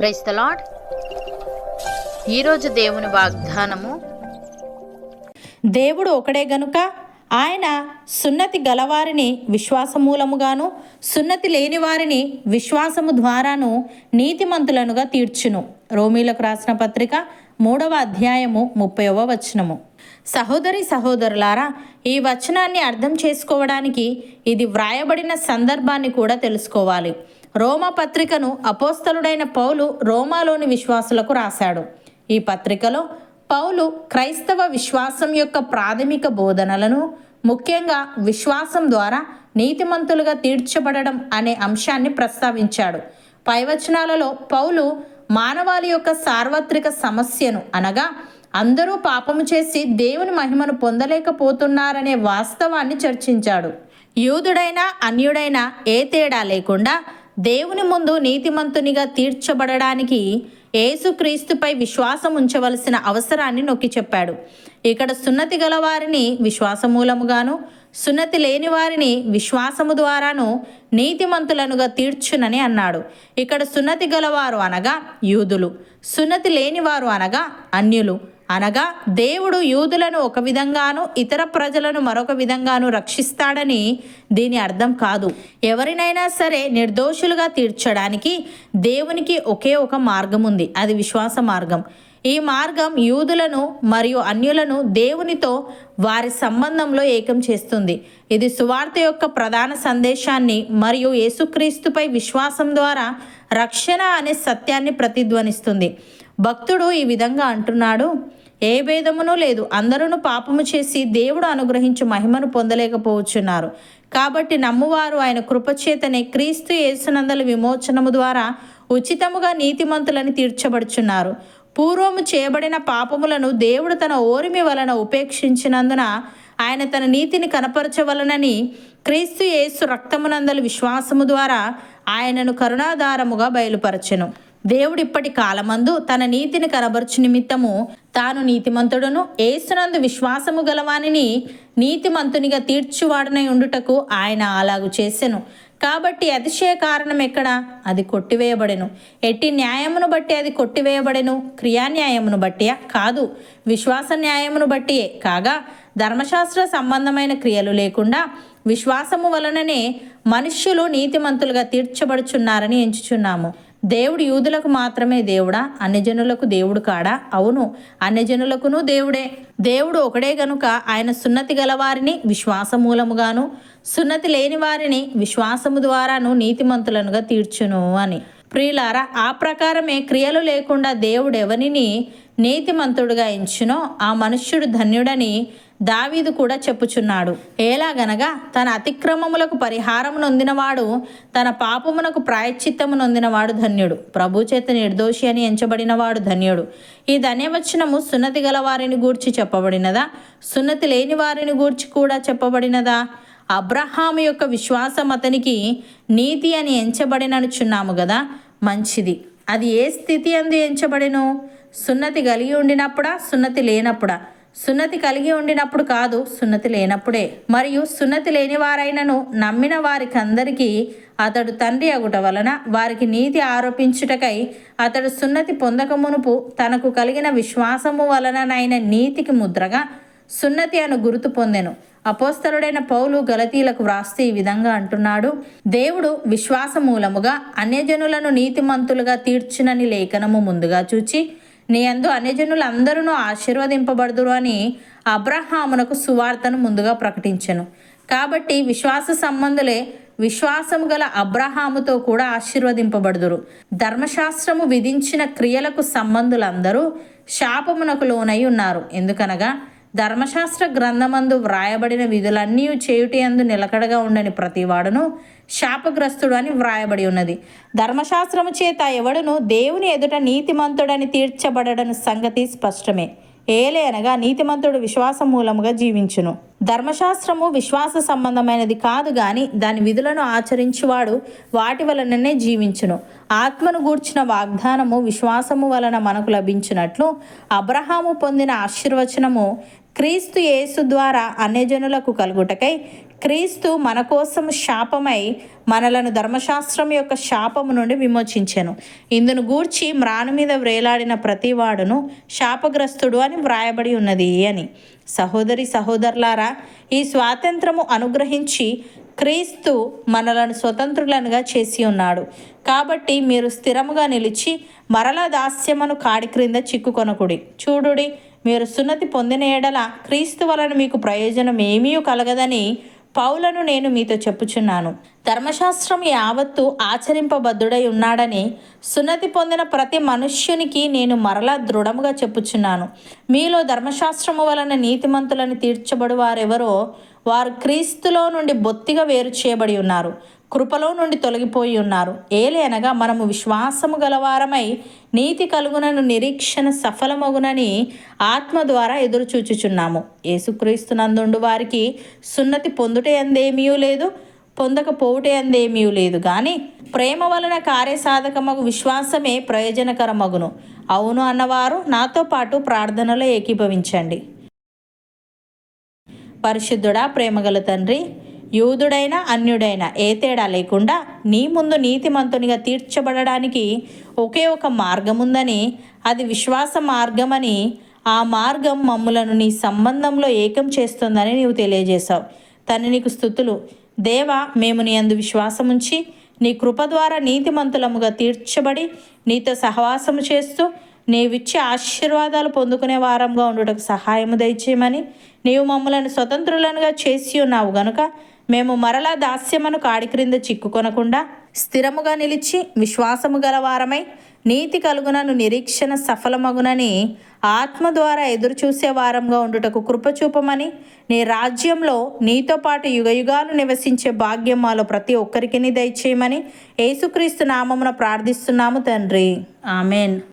Praise the lord. ఈరోజు దేవుని వాగ్దానము, దేవుడు ఒకడే గనుక ఆయన సున్నతి గలవారిని విశ్వాసమూలముగాను సున్నతి లేని వారిని విశ్వాసము ద్వారాను నీతిమంతులనుగా తీర్చును. రోమీలకు రాసిన పత్రిక 3వ అధ్యాయము 30వ వచనము. సహోదరి సహోదరులారా, ఈ వచనాన్ని అర్థం చేసుకోవడానికి ఇది వ్రాయబడిన సందర్భాన్ని కూడా తెలుసుకోవాలి. రోమా పత్రికను అపోస్తలుడైన పౌలు రోమాలోని విశ్వాసులకు రాశాడు. ఈ పత్రికలో పౌలు క్రైస్తవ విశ్వాసం యొక్క ప్రాథమిక బోధనలను, ముఖ్యంగా విశ్వాసం ద్వారా నీతిమంతులుగా తీర్చబడడం అనే అంశాన్ని ప్రస్తావించాడు. పై వచనాలలో పౌలు మానవాళి యొక్క సార్వత్రిక సమస్యను, అనగా అందరూ పాపము చేసి దేవుని మహిమను పొందలేకపోతున్నారనే వాస్తవాన్ని చర్చించాడు. యూదుడైనా అన్యుడైనా ఏ తేడా లేకుండా దేవుని ముందు నీతిమంతునిగా తీర్చబడడానికి యేసుక్రీస్తుపై విశ్వాసం ఉంచవలసిన అవసరాన్ని నొక్కి చెప్పాడు. ఇక్కడ సున్నతి గల వారిని విశ్వాసమూలముగాను సున్నతి లేని వారిని విశ్వాసము ద్వారాను నీతిమంతులనుగా తీర్చునని అన్నాడు. ఇక్కడ సున్నతి గలవారు అనగా యూదులు, సున్నతి లేనివారు అనగా అన్యులు. అనగా దేవుడు యూదులను ఒక విధంగాను ఇతర ప్రజలను మరొక విధంగాను రక్షిస్తాడని దీని అర్థం కాదు. ఎవరినైనా సరే నిర్దోషులుగా తీర్చడానికి దేవునికి ఒకే ఒక మార్గం ఉంది, అది విశ్వాస మార్గం. ఈ మార్గం యూదులను మరియు అన్యులను దేవునితో వారి సంబంధంలో ఏకం చేస్తుంది. ఇది సువార్త యొక్క ప్రధాన సందేశాన్ని మరియు యేసుక్రీస్తుపై విశ్వాసం ద్వారా రక్షణ అనే సత్యాన్ని ప్రతిధ్వనిస్తుంది. భక్తుడు ఈ విధంగా అంటున్నాడు: ఏ భేదమునూ లేదు, అందరూ పాపము చేసి దేవుడు అనుగ్రహించు మహిమను పొందలేకపోవచ్చున్నారు. కాబట్టి నమ్మువారు ఆయన కృపచేతనే క్రీస్తు యేసునందలి విమోచనము ద్వారా ఉచితముగా నీతిమంతులని తీర్చబడుచున్నారు. పూర్వము చేయబడిన పాపములను దేవుడు తన ఓరిమి వలన ఉపేక్షించినందున ఆయన తన నీతిని కనపరచవలనని క్రీస్తు యేసు రక్తమునందలి విశ్వాసము ద్వారా ఆయనను కరుణాధారముగా బయలుపరచెను. దేవుడు ఇప్పటి కాలమందు తన నీతిని కనబరచు నిమిత్తము తాను నీతిమంతుడును యేసునందు విశ్వాసము గలవానిని నీతిమంతునిగా తీర్చువాడనై ఉండుటకు ఆయన అలాగు చేసెను. కాబట్టి అతిశయ కారణం ఎక్కడ? అది కొట్టివేయబడెను. ఎట్టి న్యాయమును బట్టి అది కొట్టివేయబడెను? క్రియాన్యాయమును బట్టియా? కాదు, విశ్వాస న్యాయమును బట్టియే. కాగా ధర్మశాస్త్ర సంబంధమైన క్రియలు లేకుండా విశ్వాసము వలననే మనుష్యులు నీతిమంతులుగా తీర్చబడుచున్నారని ఎంచుచున్నాము. దేవుడు యూదులకు మాత్రమే దేవుడా? అన్యజనులకు దేవుడు కాడా? అవును, అన్యజనులకును దేవుడే. దేవుడు ఒకడే గనుక ఆయన సున్నతి గలవారిని విశ్వాసమూలముగాను సున్నతి లేని వారిని విశ్వాసము ద్వారాను నీతిమంతులనుగా తీర్చును అని. ప్రియులారా, ఆ ప్రకారమే క్రియలు లేకుండా దేవుడు ఎవరిని నీతిమంతుడుగా ఎంచునో ఆ మనుష్యుడు ధన్యుడని దావీదు కూడా చెప్పుచున్నాడు. ఎలాగనగా తన అతిక్రమములకు పరిహారము నొందినవాడు, తన పాపమునకు ప్రాయశ్చిత్తము నొందినవాడు ధన్యుడు. ప్రభు చేత నిర్దోషి అని ఎంచబడినవాడు ధన్యుడు. ఈ ధన్యవచనము సున్నతి గల వారిని గూర్చి చెప్పబడినదా? సున్నతి లేని వారిని గూర్చి కూడా చెప్పబడినదా? అబ్రహాము యొక్క విశ్వాసం అతనికి నీతి అని ఎంచబడిననుచున్నాము కదా. మంచిది. అది ఏ స్థితి అందు ఎంచబడెను? సున్నతి కలిగి ఉండినప్పుడా, సున్నతి లేనప్పుడా? సున్నతి కలిగి ఉండినప్పుడు కాదు, సున్నతి లేనప్పుడే. మరియు సున్నతి లేని వారైనను నమ్మిన వారికందరికీ అతడు తండ్రి అగుట వలన వారికి నీతి ఆరోపించుటకై అతడు సున్నతి పొందక మునుపు తనకు కలిగిన విశ్వాసము వలననైన నీతికి ముద్రగా సున్నతి అను గుర్తు పొందెను. అపోస్తలుడైన పౌలు గలతీలకు వ్రాస్తే ఈ విధంగా అంటున్నాడు: దేవుడు విశ్వాస మూలముగా అన్యజనులను నీతిమంతులుగా తీర్చునని లేఖనము ముందుగా చూచి నీ యందు అన్యజనులందరూ ఆశీర్వదింపబడుదురు అని అబ్రహామునకు సువార్తను ముందుగా ప్రకటించెను. కాబట్టి విశ్వాస సంబంధులే విశ్వాసము గల అబ్రహాముతో కూడా ఆశీర్వదింపబడుదురు. ధర్మశాస్త్రము విధించిన క్రియలకు సంబంధులందరూ శాపమునకు లోనై ఉన్నారు. ఎందుకనగా ధర్మశాస్త్ర గ్రంథమందు వ్రాయబడిన విధులన్నీ చేయుటి యందు నిలకడగా ఉండని ప్రతివాడును శాపగ్రస్తుడు అని వ్రాయబడి ఉన్నది. ధర్మశాస్త్రము చేత ఎవడును దేవుని ఎదుట నీతిమంతుడని తీర్చబడని సంగతి స్పష్టమే. ఏలే అనగా నీతిమంతుడు విశ్వాస మూలముగా జీవించును. ధర్మశాస్త్రము విశ్వాస సంబంధమైనది కాదు గాని దాని విధులను ఆచరించువాడు వాటి వలననే జీవించును. ఆత్మను గూర్చిన వాగ్దానము విశ్వాసము వలన మనకు లభించినట్లు అబ్రహాము పొందిన ఆశీర్వచనము క్రీస్తు యేసు ద్వారా అన్యజనులకు కలుగుటకై క్రీస్తు మన కోసం శాపమై మనలను ధర్మశాస్త్రం యొక్క శాపము నుండి విమోచించెను. ఇందును గూర్చి మ్రాను మీద వ్రేలాడిన ప్రతివాడును శాపగ్రస్తుడు అని వ్రాయబడి ఉన్నది అని. సహోదరి సహోదరులారా, ఈ స్వాతంత్రము అనుగ్రహించి క్రీస్తు మనలను స్వతంత్రులనుగా చేసి ఉన్నాడు. కాబట్టి మీరు స్థిరముగా నిలిచి మరలా దాస్యమును కాడి క్రింద చిక్కుకొనకుడి. చూడుడి, మీరు సున్నతి పొందిన ఎడల క్రీస్తు వలన మీకు ప్రయోజనం ఏమీ కలగదని పౌలను నేను మీతో చెప్పుచున్నాను. ధర్మశాస్త్రం యావత్తు ఆచరింపబద్ధుడై ఉన్నాడని సున్నతి పొందిన ప్రతి మనుష్యునికి నేను మరలా దృఢముగా చెప్పుచున్నాను. మీలో ధర్మశాస్త్రము వలన నీతిమంతులని తీర్చబడు వారెవరో వారు క్రీస్తులో నుండి బొత్తిగా వేరు చేయబడి ఉన్నారు, కృపలో నుండి తొలగిపోయి ఉన్నారు. ఏలనగా మనము విశ్వాసము గలవారమై నీతి కలుగునను నిరీక్షణ సఫలమగునని ఆత్మ ద్వారా ఎదురు చూచుచున్నాము. యేసుక్రీస్తు నందుండు వారికి సున్నతి పొందుటే అందేమీ లేదు, పొందకపోవుటే అందేమీ లేదు, కానీ ప్రేమ వలన కార్యసాధకమగు విశ్వాసమే ప్రయోజనకరమగును. అవును అన్నవారు నాతో పాటు ప్రార్థనలో ఏకీభవించండి. పరిశుద్ధుడా, ప్రేమగల తండ్రి, యూదుడైన అన్యుడైన ఏ తేడా లేకుండా నీ ముందు నీతిమంతునిగా తీర్చబడడానికి ఒకే ఒక మార్గం ఉందని, అది విశ్వాస మార్గమని, ఆ మార్గం మమ్ములను నీ సంబంధంలో ఏకం చేస్తుందని నీవు తెలియజేశావు. తండ్రి, నీకు స్తుతులు. దేవా, మేము నీ అందు విశ్వాసముంచి నీ కృప ద్వారా నీతిమంతులముగా తీర్చబడి నీతో సహవాసము చేస్తూ నీవిచ్చే ఆశీర్వాదాలు పొందుకునే వారంగా ఉండుటకు సహాయము దయచేయమని, నీవు మమ్మలను స్వతంత్రులనుగా చేసి ఉన్నావు గనుక మేము మరలా దాస్యమును కాడి క్రింద చిక్కుకొనకుండా స్థిరముగా నిలిచి విశ్వాసము గలవారమై నీతి కలుగునను నిరీక్షణ సఫలమగునని ఆత్మ ద్వారా ఎదురు చూసే వారంగా ఉండుటకు కృపచూపమని, నీ రాజ్యంలో నీతో పాటు యుగయుగాలు నివసించే భాగ్యం మాలో ప్రతి ఒక్కరికి దయచేయమని యేసుక్రీస్తు నామమున ప్రార్థిస్తున్నాము తండ్రి. ఆమెన్.